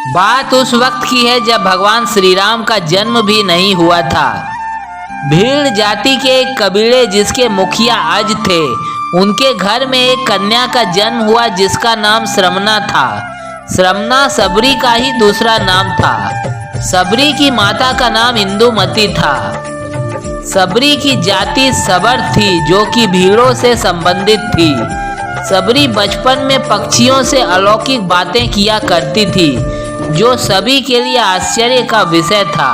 बात उस वक्त की है जब भगवान श्री राम का जन्म भी नहीं हुआ था। भीड़ जाति के एक कबीले जिसके मुखिया अज थे, उनके घर में एक कन्या का जन्म हुआ जिसका नाम श्रमना था। श्रमना सबरी का ही दूसरा नाम था। सबरी की माता का नाम इंदुमती था। सबरी की जाति सबर थी जो कि भीड़ों से संबंधित थी। सबरी बचपन में पक्षियों से अलौकिक बातें किया करती थी जो सभी के लिए आश्चर्य का विषय था।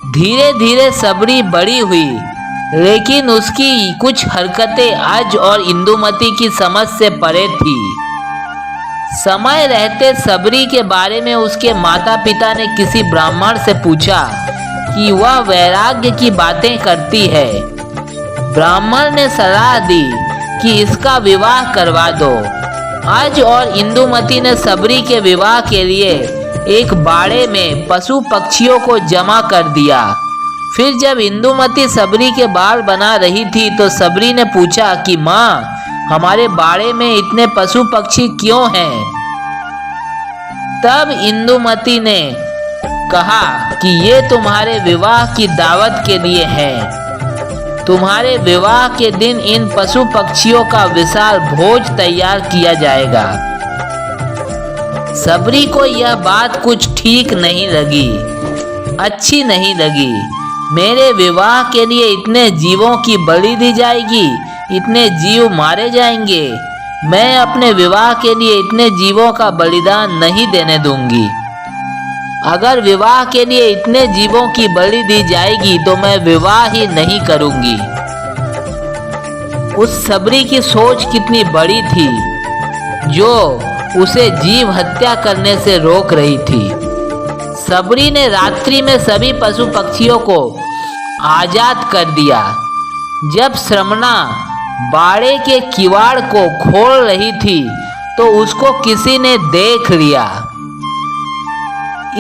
धीरे धीरे सबरी बड़ी हुई, लेकिन उसकी कुछ हरकतें अज और इंदुमती की समझ से परे थी। समय रहते सबरी के बारे में उसके माता पिता ने किसी ब्राह्मण से पूछा कि वह वैराग्य की बातें करती है। ब्राह्मण ने सलाह दी कि इसका विवाह करवा दो। अज और इंदुमती ने सबरी के विवाह के लिए एक बाड़े में पशु पक्षियों को जमा कर दिया। फिर जब इंदुमती सबरी के बाल बना रही थी तो सबरी ने पूछा कि माँ, हमारे बाड़े में इतने पशु पक्षी क्यों हैं? तब इंदुमती ने कहा कि ये तुम्हारे विवाह की दावत के लिए है। तुम्हारे विवाह के दिन इन पशु पक्षियों का विशाल भोज तैयार किया जाएगा। सबरी को यह बात कुछ ठीक नहीं लगी, अच्छी नहीं लगी। मेरे विवाह के लिए इतने जीवों की बलि दी जाएगी, इतने जीव मारे जाएंगे। मैं अपने विवाह के लिए इतने जीवों का बलिदान नहीं देने दूंगी। अगर विवाह के लिए इतने जीवों की बलि दी जाएगी तो मैं विवाह ही नहीं करूंगी। उस सबरी की सोच कितनी बड़ी थी जो उसे जीव हत्या करने से रोक रही थी। सबरी ने रात्रि में सभी पशु पक्षियों को आजाद कर दिया। जब श्रमना बाड़े के किवाड़ को खोल रही थी तो उसको किसी ने देख लिया।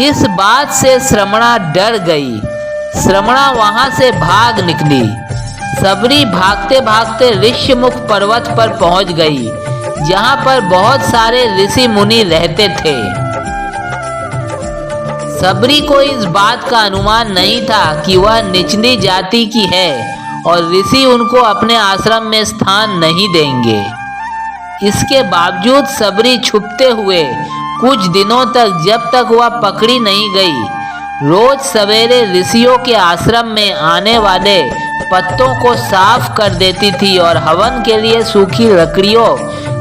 इस बात से श्रमना डर गई। श्रमना वहां से भाग निकली। सबरी भागते भागते ऋष्यमुख पर्वत पर पहुंच गई, जहां पर बहुत सारे ऋषि मुनि रहते थे। सबरी को इस बात का अनुमान नहीं था कि वह निचली जाति की है और ऋषि उनको अपने आश्रम में स्थान नहीं देंगे। इसके बावजूद सबरी छुपते हुए कुछ दिनों तक, जब तक वह पकड़ी नहीं गई, रोज सवेरे ऋषियों के आश्रम में आने वाले पत्तों को साफ कर देती थी और हवन के लिए सूखी लकड़ियों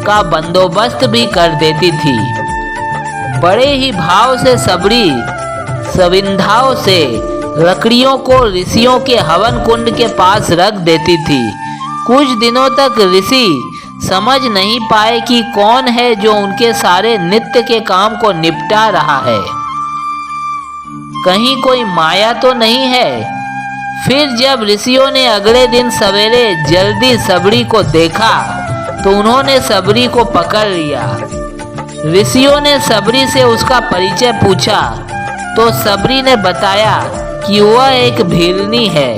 का बंदोबस्त भी कर देती थी। बड़े ही भाव से सबरी सविंधाओं से लकड़ियों को ऋषियों के हवन कुंड के पास रख देती थी। कुछ दिनों तक ऋषि समझ नहीं पाए कि कौन है जो उनके सारे नित्य के काम को निपटा रहा है। कहीं कोई माया तो नहीं है। फिर जब ऋषियों ने अगले दिन सवेरे जल्दी सबरी को देखा तो उन्होंने सबरी को पकड़ लिया। ऋषियों ने सबरी से उसका परिचय पूछा तो सबरी ने बताया कि वह एक भीलनी है।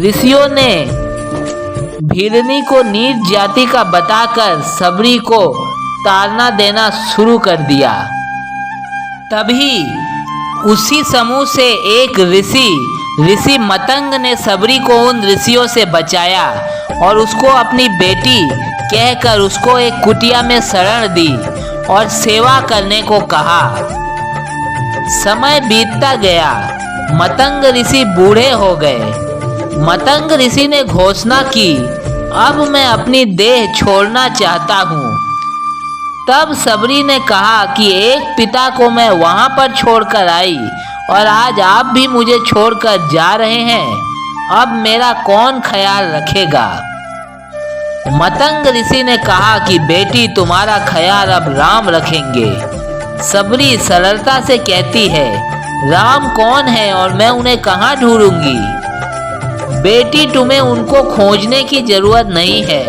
ऋषियों ने भीलनी को नीच जाति का बताकर सबरी को ताड़ना देना शुरू कर दिया। तभी उसी समूह से एक ऋषि मतंग ने सबरी को उन ऋषियों से बचाया और उसको अपनी बेटी कहकर उसको एक कुटिया में शरण दी और सेवा करने को कहा। समय बीतता गया। मतंग ऋषि बूढ़े हो गए। मतंग ऋषि ने घोषणा की, अब मैं अपनी देह छोड़ना चाहता हूँ। तब सबरी ने कहा कि एक पिता को मैं वहाँ पर छोड़कर आई और आज आप भी मुझे छोड़कर जा रहे हैं। अब मेरा कौन ख्याल रखेगा? मतंग ऋषि ने कहा कि बेटी, तुम्हारा ख्याल अब राम रखेंगे। सबरी सरलता से कहती है, राम कौन है और मैं उन्हें कहाँ ढूंढूंगी? बेटी, तुम्हें उनको खोजने की जरूरत नहीं है,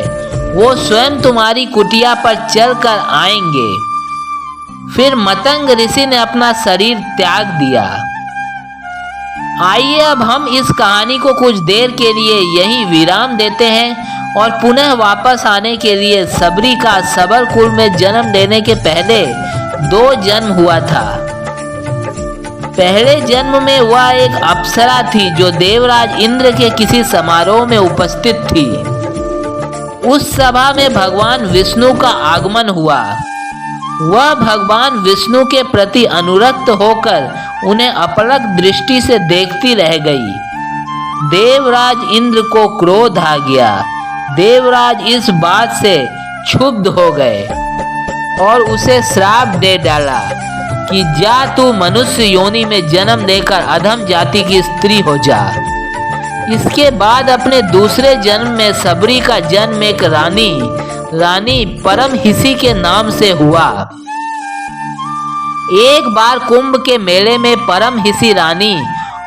वो स्वयं तुम्हारी कुटिया पर चलकर आएंगे। फिर मतंग ऋषि ने अपना शरीर त्याग दिया। आइए अब हम इस कहानी को कुछ देर के लिए यहीं विराम देते हैं और पुनः वापस आने के लिए सबरी का सबर कुल में जन्म लेने के पहले 2 जन्म हुआ था। पहले जन्म में वह एक अप्सरा थी जो देवराज इंद्र के किसी समारोह में उपस्थित थी। उस सभा में भगवान विष्णु का आगमन हुआ। वह भगवान विष्णु के प्रति अनुरक्त होकर उन्हें अपलक दृष्टि से देखती रह गई। देवराज इंद्र को क्रोध आ गया। देवराज इस बात से क्षुब्ध हो गए और उसे श्राप दे डाला कि जा तू मनुष्य योनि में जन्म लेकर अधम जाति की स्त्री हो जा। इसके बाद अपने दूसरे जन्म में सबरी का जन्म एक रानी परमहिसी के नाम से हुआ। एक बार कुंभ के मेले में परमहिसी रानी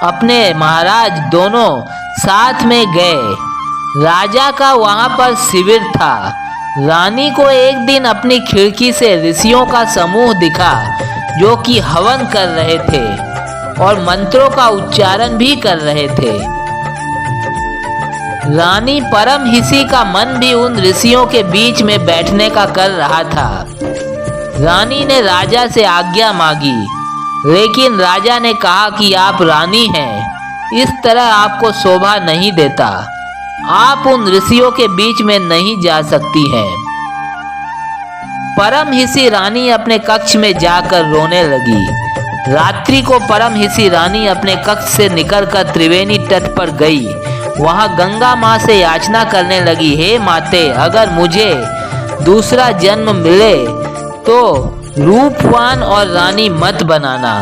अपने महाराज दोनों साथ में गए। राजा का वहां पर शिविर था। रानी को एक दिन अपनी खिड़की से ऋषियों का समूह दिखा जो कि हवन कर रहे थे और मंत्रों का उच्चारण भी कर रहे थे। रानी परमहिसी का मन भी उन ऋषियों के बीच में बैठने का कर रहा था। रानी ने राजा से आज्ञा मांगी, लेकिन राजा ने कहा कि आप रानी हैं, इस तरह आपको शोभा नहीं देता। आप उन ऋषियों के बीच में नहीं जा सकती हैं। परमहिसी रानी अपने कक्ष में जाकर रोने लगी। रात्रि को परमहिसी रानी अपने कक्ष से निकलकर त्रिवेणी तट पर गई। वहां गंगा माँ से याचना करने लगी, हे माते, अगर मुझे दूसरा जन्म मिले तो रूपवान और रानी मत बनाना।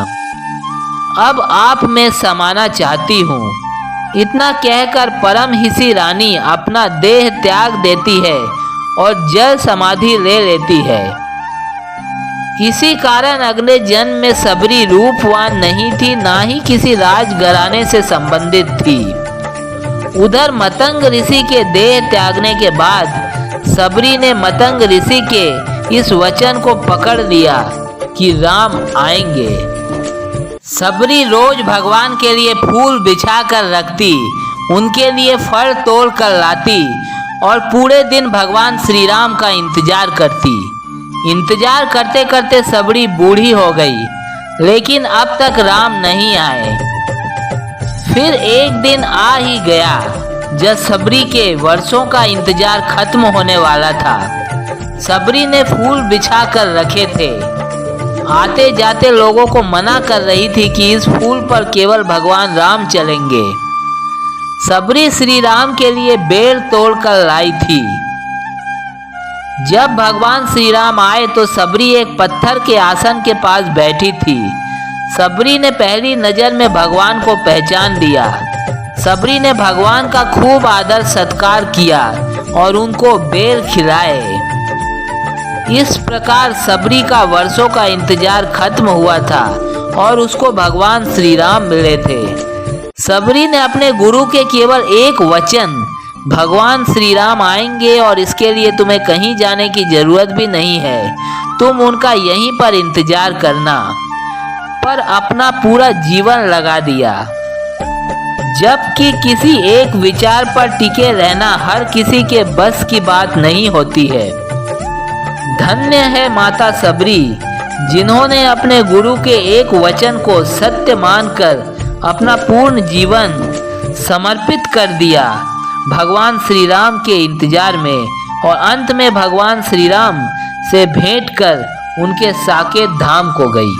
अब आप में समाना चाहती हूँ। इतना कहकर परमहिसी रानी अपना देह त्याग देती है और जल समाधि ले लेती है। इसी कारण अगले जन्म में सबरी रूपवान नहीं थी, ना ही किसी राजघराने से संबंधित थी। उधर मतंग ऋषि के देह त्यागने के बाद सबरी ने मतंग ऋषि के इस वचन को पकड़ लिया कि राम आएंगे। सबरी रोज भगवान के लिए फूल बिछा कर रखती, उनके लिए फल तोड़ कर लाती और पूरे दिन भगवान श्री राम का इंतजार करती। इंतजार करते करते सबरी बूढ़ी हो गई, लेकिन अब तक राम नहीं आए। फिर एक दिन आ ही गया जब सबरी के वर्षों का इंतजार खत्म होने वाला था। सबरी ने फूल बिछा कर रखे थे। आते जाते लोगों को मना कर रही थी कि इस फूल पर केवल भगवान राम चलेंगे। सबरी श्री राम के लिए बेल तोड़ कर लाई थी। जब भगवान श्री राम आए तो सबरी एक पत्थर के आसन के पास बैठी थी। सबरी ने पहली नजर में भगवान को पहचान लिया। सबरी ने भगवान का खूब आदर सत्कार किया और उनको बेल खिलाए। इस प्रकार सबरी का वर्षों का इंतजार खत्म हुआ था और उसको भगवान श्री राम मिले थे। सबरी ने अपने गुरु के केवल एक वचन, भगवान श्री राम आएंगे और इसके लिए तुम्हें कहीं जाने की जरूरत भी नहीं है, तुम उनका यहीं पर इंतजार करना, पर अपना पूरा जीवन लगा दिया। जबकि किसी एक विचार पर टिके रहना हर किसी के बस की बात नहीं होती है। धन्य है माता सबरी, जिन्होंने अपने गुरु के एक वचन को सत्य मानकर अपना पूर्ण जीवन समर्पित कर दिया भगवान श्री राम के इंतजार में, और अंत में भगवान श्री राम से भेंट कर उनके साकेत धाम को गई।